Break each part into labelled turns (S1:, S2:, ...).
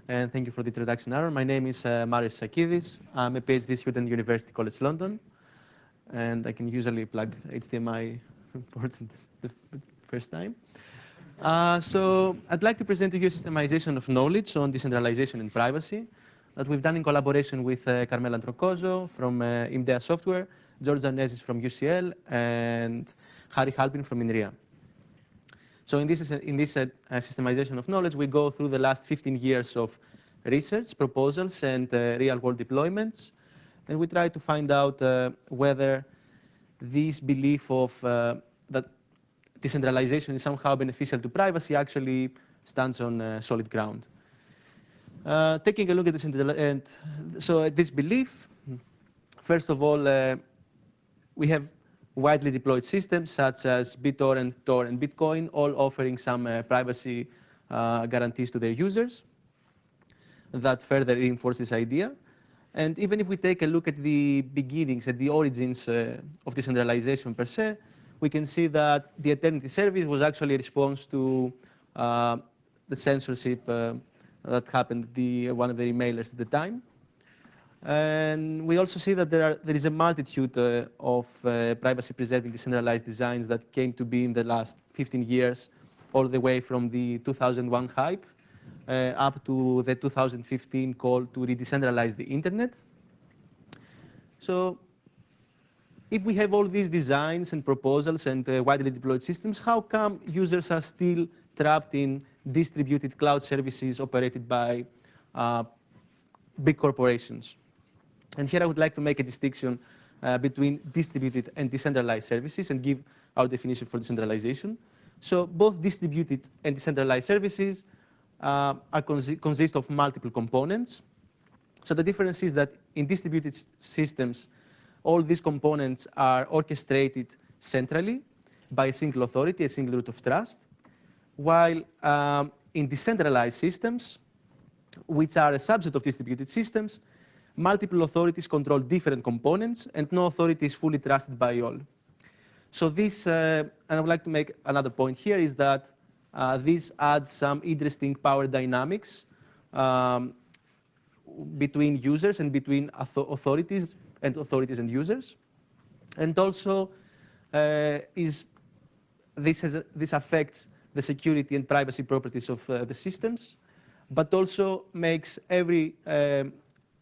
S1: and thank you for the introduction, Aaron. My name is Marios Isaakidis. I'm a PhD student at University College London, and I can usually plug HDMI important the first time. So I'd like to present to you a systemization of knowledge on decentralization and privacy that we've done in collaboration with Carmela Troncoso from IMDEA Software, George Arnesis from UCL, and Harry Halpin from INRIA. So in this systemization of knowledge, we go through the last 15 years of research, proposals, and real-world deployments. And we try to find out whether this belief of that decentralization is somehow beneficial to privacy actually stands on solid ground. Taking a look at this, this belief, first of all, we have widely deployed systems such as BitTorrent, Tor, and Bitcoin, all offering some privacy guarantees to their users that further reinforce this idea. And even if we take a look at the beginnings, at the origins of decentralization per se, we can see that the Eternity service was actually a response to the censorship that happened at one of the emailers at the time. And we also see that there is a multitude of privacy-preserving decentralized designs that came to be in the last 15 years, all the way from the 2001 hype up to the 2015 call to re-decentralize the internet. So if we have all these designs and proposals and widely deployed systems, how come users are still trapped in distributed cloud services operated by big corporations? And here I would like to make a distinction between distributed and decentralized services and give our definition for decentralization. So both distributed and decentralized services consist of multiple components. So the difference is that in distributed systems, all these components are orchestrated centrally by a single authority, a single root of trust, while in decentralized systems, which are a subset of distributed systems, multiple authorities control different components, and no authority is fully trusted by all. So this, and I would like to make another point here, is that this adds some interesting power dynamics between users and between authorities and users. And also, this affects the security and privacy properties of the systems, but also makes every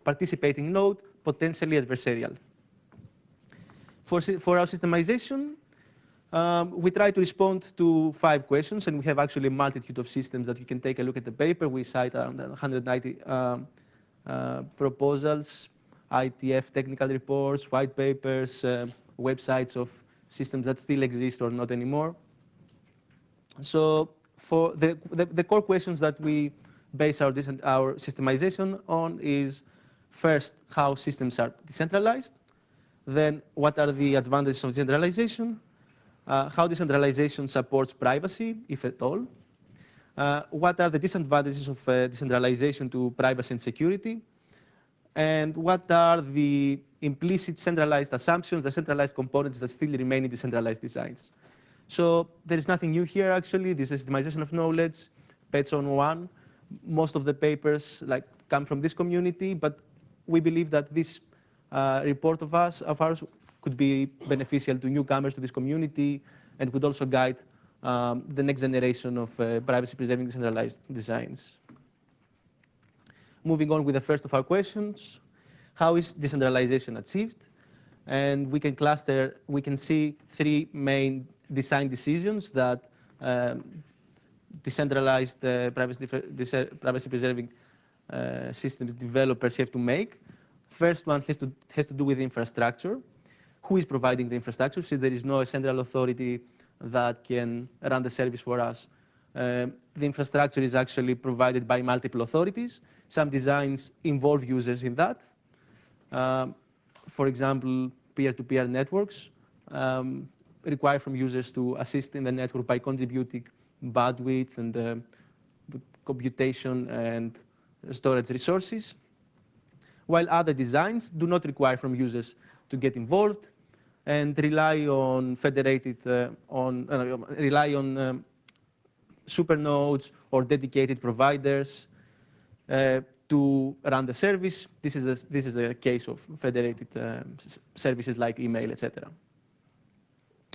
S1: participating node potentially adversarial. For our systemization, we try to respond to 5 questions, and we have actually a multitude of systems that you can take a look at the paper. We cite around 190 proposals, ITF technical reports, white papers, websites of systems that still exist or not anymore. So for the core questions that we base our systemization on is, first, how systems are decentralized. Then, what are the advantages of decentralization? How decentralization supports privacy, if at all. What are the disadvantages of decentralization to privacy and security? And what are the implicit centralized assumptions, the centralized components that still remain in decentralized designs? So there is nothing new here, actually. This is systemization of knowledge, Pets on One. Most of the papers come from this community, but we believe that this report of ours could be beneficial to newcomers to this community and could also guide the next generation of privacy-preserving decentralized designs. Moving on with the first of our questions, how is decentralization achieved? And we can see 3 main design decisions that decentralized privacy-preserving systems developers have to make. First one has to do with infrastructure. Who is providing the infrastructure? Since there is no central authority that can run the service for us, the infrastructure is actually provided by multiple authorities. Some designs involve users in that. For example, peer-to-peer networks require from users to assist in the network by contributing bandwidth and computation and storage resources, while other designs do not require from users to get involved and rely on supernodes or dedicated providers. to run the service. This is the case of federated services like email, etc.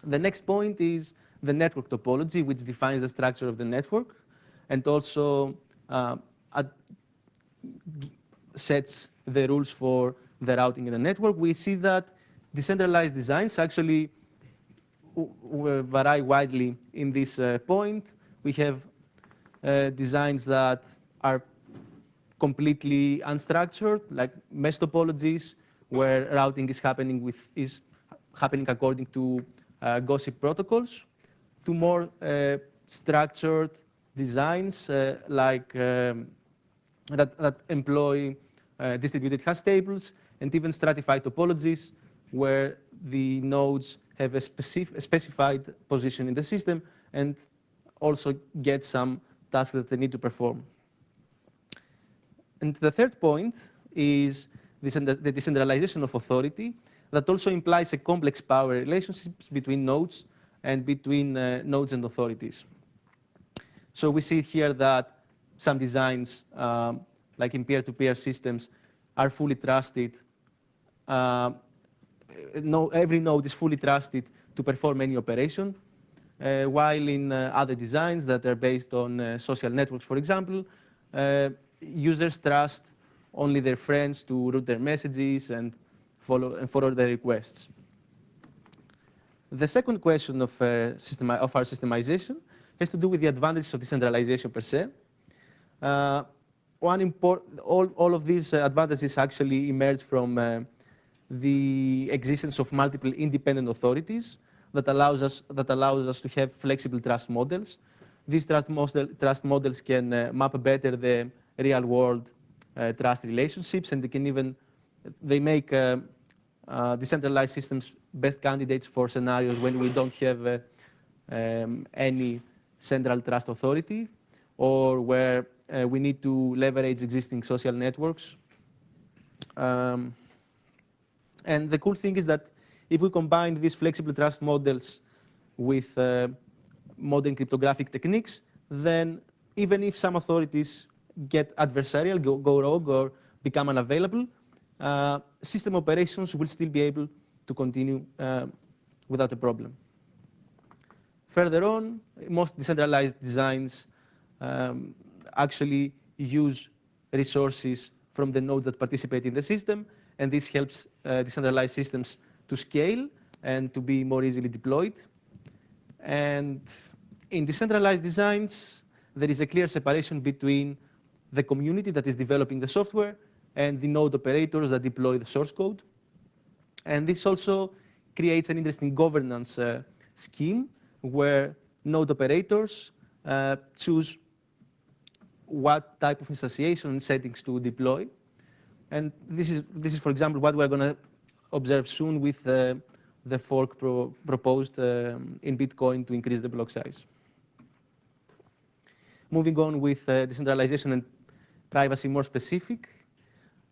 S1: The next point is the network topology, which defines the structure of the network and also sets the rules for the routing in the network. We see that decentralized designs actually vary widely in this point. We have designs that are completely unstructured, like mesh topologies, where routing is happening according to gossip protocols, to more structured designs that employ distributed hash tables, and even stratified topologies where the nodes have a specified position in the system and also get some tasks that they need to perform. And the third point is the decentralization of authority that also implies a complex power relationships between nodes and between nodes and authorities. So we see here that some designs, like in peer-to-peer systems, are fully trusted. Every node is fully trusted to perform any operation, while in other designs that are based on social networks, for example, users trust only their friends to route their messages and forward their requests. The second question of our systemization has to do with the advantages of decentralization per se. All of these advantages actually emerge from the existence of multiple independent authorities that allows us to have flexible trust models. These trust models can map better the real-world trust relationships, and they make decentralized systems best candidates for scenarios when we don't have any central trust authority, or where we need to leverage existing social networks. And the cool thing is that if we combine these flexible trust models with modern cryptographic techniques, then even if some authorities get adversarial, go rogue, or become unavailable, system operations will still be able to continue without a problem. Further on, most decentralized designs actually use resources from the nodes that participate in the system, and this helps decentralized systems to scale and to be more easily deployed. And in decentralized designs, there is a clear separation between the community that is developing the software and the node operators that deploy the source code. And this also creates an interesting governance scheme where node operators choose what type of instantiation and settings to deploy. And this is, for example, what we're going to observe soon with the fork proposed in Bitcoin to increase the block size. Moving on with decentralization and privacy more specific.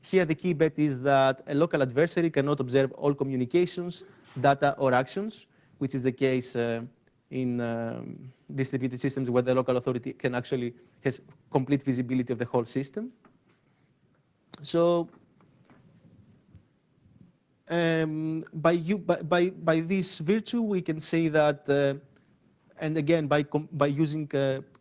S1: Here the key bet is that a local adversary cannot observe all communications, data, or actions, which is the case in distributed systems where the local authority has complete visibility of the whole system. So by this virtue, we can say that, and again, by using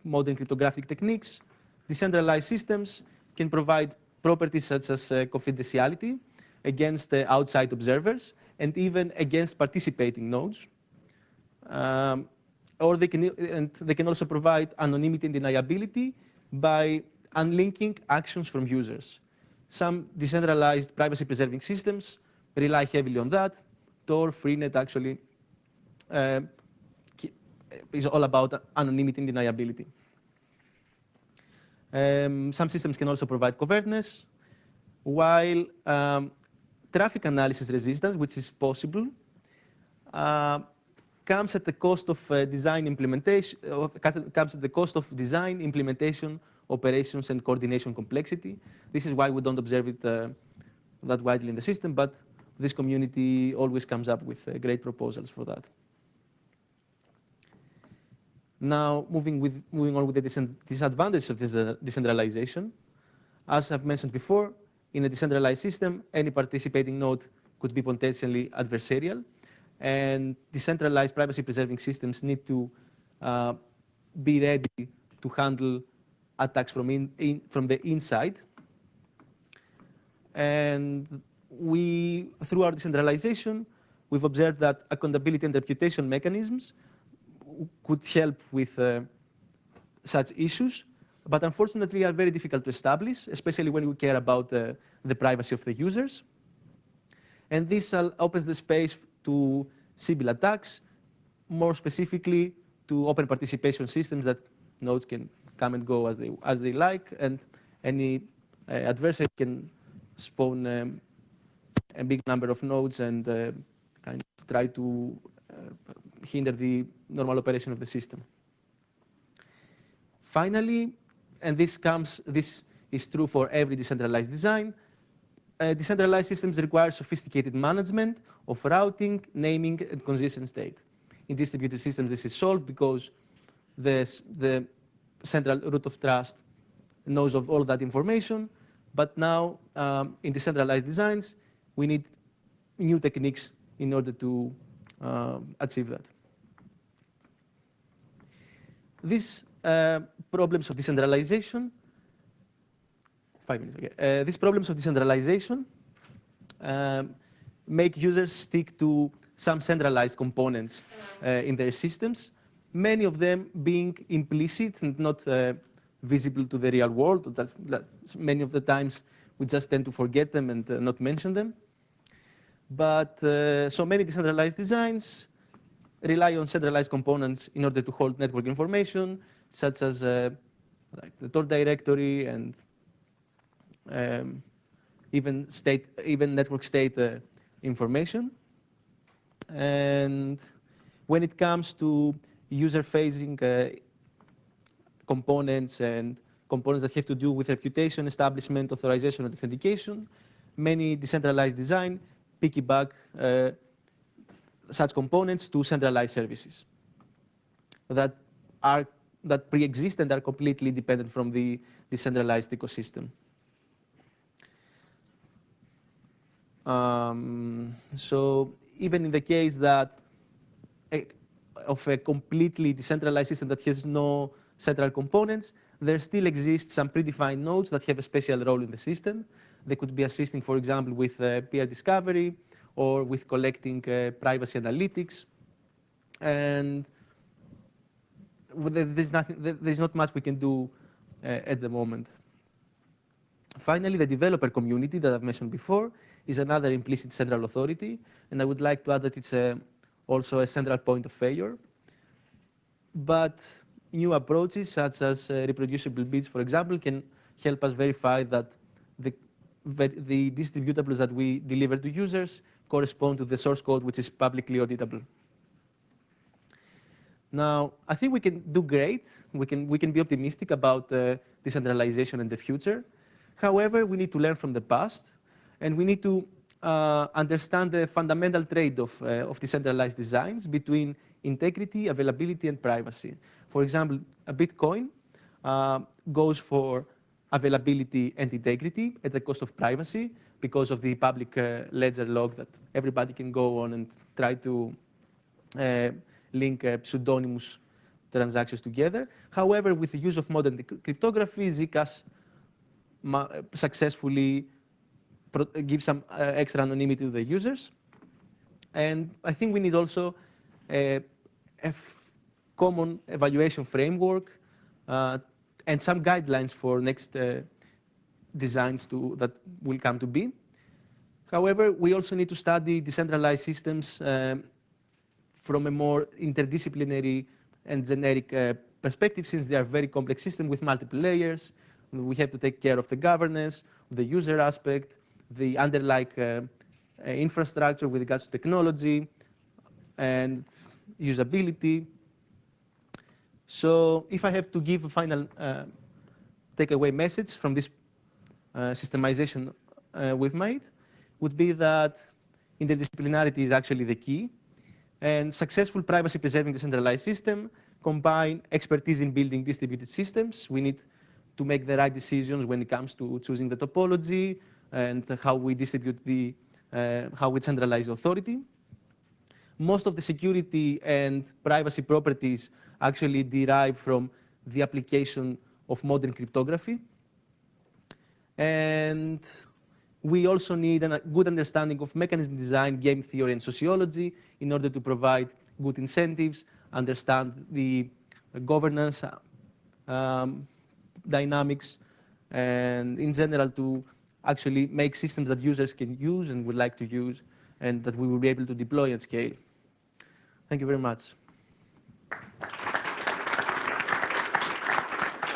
S1: modern cryptographic techniques, decentralized systems can provide properties such as confidentiality against outside observers and even against participating nodes. Or they can also provide anonymity and deniability by unlinking actions from users. Some decentralized privacy-preserving systems rely heavily on that. Tor, Freenet actually is all about anonymity and deniability. Some systems can also provide covertness, while traffic analysis resistance, which is possible, comes at the cost of design implementation, operations, and coordination complexity. This is why we don't observe it that widely in the system, but this community always comes up with great proposals for that. Now, moving on with the disadvantages of this decentralization. As I've mentioned before, in a decentralized system, any participating node could be potentially adversarial. And decentralized privacy-preserving systems need to be ready to handle attacks from the inside. And through our decentralization, we've observed that accountability and reputation mechanisms could help with such issues, but unfortunately are very difficult to establish, especially when we care about the privacy of the users. And this opens the space to Sybil attacks, more specifically to open participation systems that nodes can come and go as they like, and any adversary can spawn a big number of nodes and kind of try to hinder the normal operation of the system. Finally, and this is true for every decentralized design, decentralized systems require sophisticated management of routing, naming, and consistent state. In distributed systems, this is solved because the central root of trust knows of all that information. But now, in decentralized designs, we need new techniques in order to achieve that. These problems of decentralization, 5 minutes, okay. These problems of decentralization make users stick to some centralized components in their systems, many of them being implicit and not visible to the real world. Many of the times we just tend to forget them and not mention them. But so many decentralized designs rely on centralized components in order to hold network information, such as like the Tor directory and even network state information. And when it comes to user-facing components and components that have to do with reputation, establishment, authorization, and authentication, many decentralized design piggyback such components to centralized services that pre-exist and are completely dependent from the decentralized ecosystem. So even in the case that of a completely decentralized system that has no central components, there still exist some predefined nodes that have a special role in the system. They could be assisting, for example, with peer discovery or with collecting privacy analytics. And there's not much we can do at the moment. Finally, the developer community that I've mentioned before is another implicit central authority, and I would like to add that it's also a central point of failure. But new approaches, such as reproducible bits, for example, can help us verify that the distributables that we deliver to users correspond to the source code, which is publicly auditable. Now, I think we can do great. We can be optimistic about decentralization in the future. However, we need to learn from the past, and we need to understand the fundamental trade-off of decentralized designs between integrity, availability, and privacy. For example, a Bitcoin goes for availability and integrity at the cost of privacy because of the public ledger log that everybody can go on and try to link pseudonymous transactions together. However, with the use of modern cryptography, Zcash successfully give some extra anonymity to the users. And I think we need also a common evaluation framework and some guidelines for next designs that will come to be. However, we also need to study decentralized systems from a more interdisciplinary and generic perspective, since they are very complex systems with multiple layers. We have to take care of the governance, the user aspect, the underlying infrastructure with regards to technology and usability. So if I have to give a final takeaway message from this systemization we've made, would be that interdisciplinarity is actually the key. And successful privacy-preserving decentralized system combine expertise in building distributed systems. We need to make the right decisions when it comes to choosing the topology and how we distribute how we centralize authority. Most of the security and privacy properties actually derive from the application of modern cryptography. And we also need a good understanding of mechanism design, game theory, and sociology in order to provide good incentives, understand the governance dynamics, and in general to actually make systems that users can use and would like to use, and that we will be able to deploy at scale. Thank you very much.